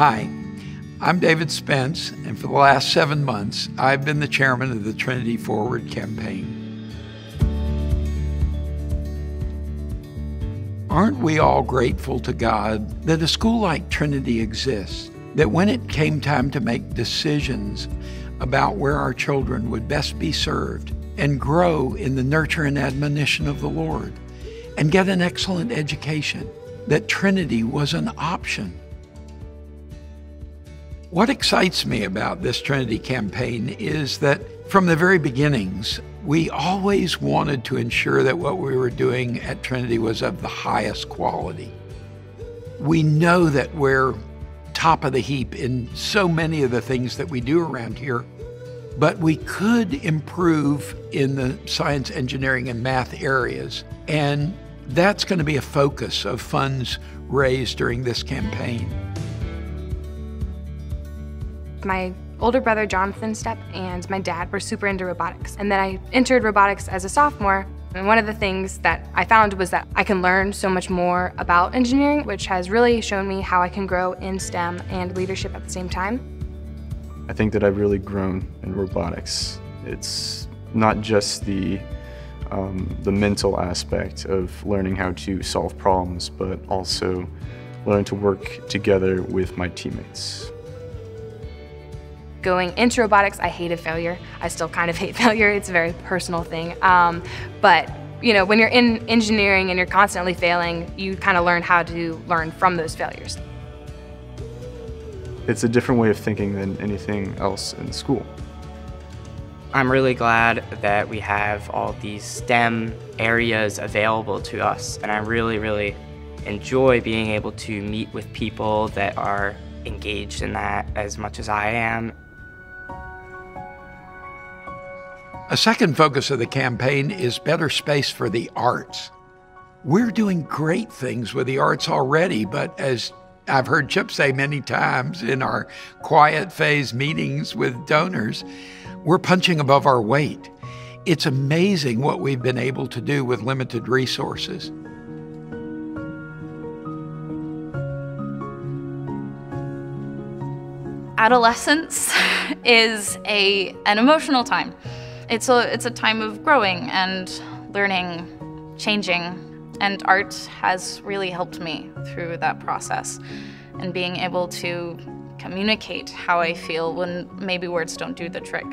Hi, I'm David Spence, and for the last 7 months, I've been the chairman of the Trinity Forward campaign. Aren't we all grateful to God that a school like Trinity exists, that when it came time to make decisions about where our children would best be served and grow in the nurture and admonition of the Lord and get an excellent education, that Trinity was an option? What excites me about this Trinity campaign is that from the very beginnings, we always wanted to ensure that what we were doing at Trinity was of the highest quality. We know that we're top of the heap in so many of the things that we do around here, but we could improve in the science, engineering, and math areas, and that's going to be a focus of funds raised during this campaign. My older brother, Jonathan Stepp, and my dad were super into robotics. And then I entered robotics as a sophomore. And one of the things that I found was that I can learn so much more about engineering, which has really shown me how I can grow in STEM and leadership at the same time. I think that I've really grown in robotics. It's not just the mental aspect of learning how to solve problems, but also learning to work together with my teammates. Going into robotics, I hated failure. I still kind of hate failure. It's a very personal thing. But you know, when you're in engineering and you're constantly failing, you kind of learn how to learn from those failures. It's a different way of thinking than anything else in school. I'm really glad that we have all these STEM areas available to us, and I really enjoy being able to meet with people that are engaged in that as much as I am. A second focus of the campaign is better space for the arts. We're doing great things with the arts already, but as I've heard Chip say many times in our quiet phase meetings with donors, we're punching above our weight. It's amazing what we've been able to do with limited resources. Adolescence is an emotional time. It's a time of growing and learning, changing, and art has really helped me through that process and being able to communicate how I feel when maybe words don't do the trick.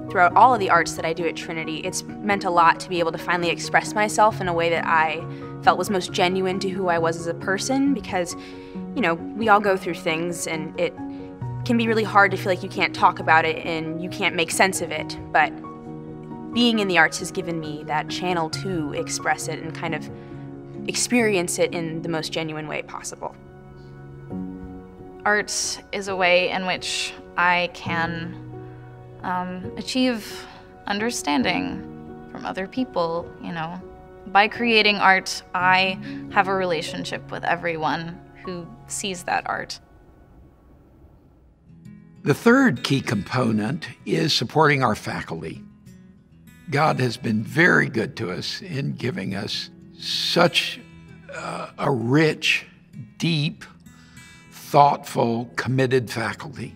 Throughout all of the arts that I do at Trinity, it's meant a lot to be able to finally express myself in a way that I felt was most genuine to who I was as a person, because, you know, we all go through things and it can be really hard to feel like you can't talk about it and you can't make sense of it, but being in the arts has given me that channel to express it and kind of experience it in the most genuine way possible. Art is a way in which I can achieve understanding from other people, you know. By creating art, I have a relationship with everyone who sees that art. The third key component is supporting our faculty. God has been very good to us in giving us such a rich, deep, thoughtful, committed faculty.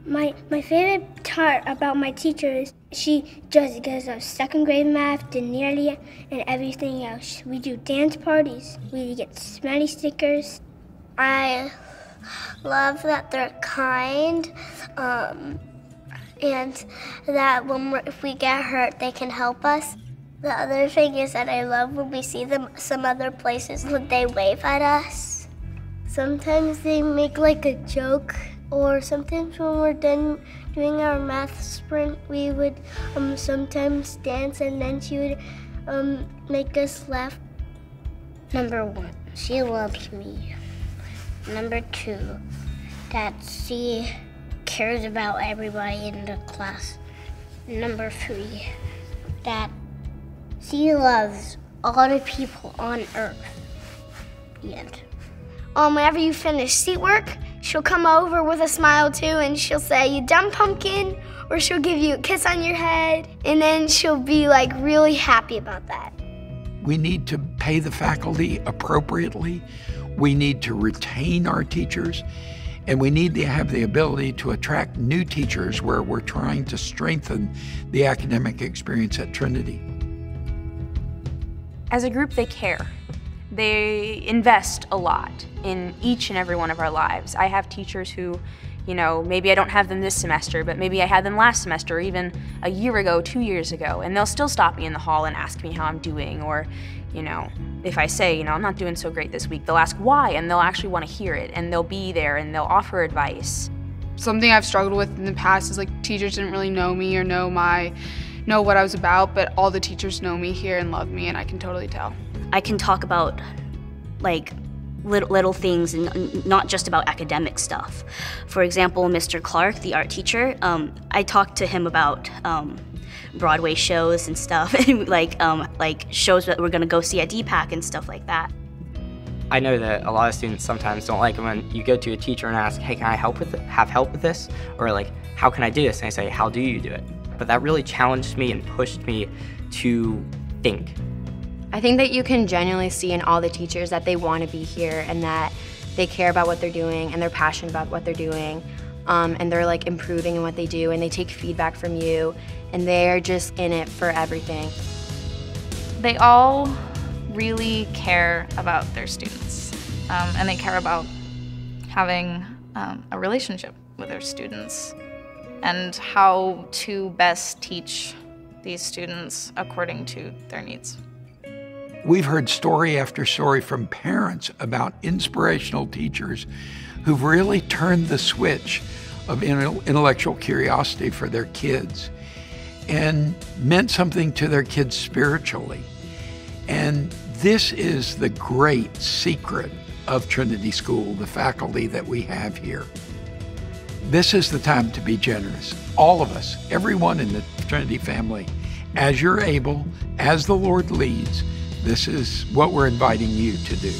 My favorite part about my teacher is she just gives us second grade math and nearly and everything else. We do dance parties. We get smelly stickers. I love that they're kind, and that if we get hurt, they can help us. The other thing is that I love when we see them some other places when they wave at us. Sometimes they make like a joke, or sometimes when we're done doing our math sprint, we would sometimes dance, and then she would make us laugh. Number 1, she loves me. Number 2, that she cares about everybody in the class. Number 3, that she loves all the people on Earth. The end. Whenever you finish seat work, she'll come over with a smile too, and she'll say, "You dumb pumpkin," or she'll give you a kiss on your head, and then she'll be like really happy about that. We need to pay the faculty appropriately. We need to retain our teachers. And we need to have the ability to attract new teachers where we're trying to strengthen the academic experience at Trinity. As a group, they care. They invest a lot in each and every one of our lives. I have teachers who, you know, maybe I don't have them this semester, but maybe I had them last semester, or even a year ago, 2 years ago, and they'll still stop me in the hall and ask me how I'm doing, or, you know, if I say, you know, I'm not doing so great this week, they'll ask why, and they'll actually want to hear it, and they'll be there, and they'll offer advice. Something I've struggled with in the past is like teachers didn't really know me or know what I was about, but all the teachers know me here and love me, and I can totally tell. I can talk about like little things and not just about academic stuff. For example, Mr. Clark, the art teacher, I talked to him about Broadway shows and stuff, and like shows that we're gonna go see at DPAC and stuff like that. I know that a lot of students sometimes don't like it when you go to a teacher and ask, hey, can I help with it? Have help with this? Or like, how can I do this? And I say, how do you do it? But that really challenged me and pushed me to think. I think that you can genuinely see in all the teachers that they want to be here and that they care about what they're doing and they're passionate about what they're doing, and they're like improving in what they do, and they take feedback from you, and they're just in it for everything. They all really care about their students, and they care about having a relationship with their students and how to best teach these students according to their needs. We've heard story after story from parents about inspirational teachers who've really turned the switch of intellectual curiosity for their kids and meant something to their kids spiritually. And this is the great secret of Trinity School, the faculty that we have here. This is the time to be generous. All of us, everyone in the Trinity family, as you're able, as the Lord leads, this is what we're inviting you to do.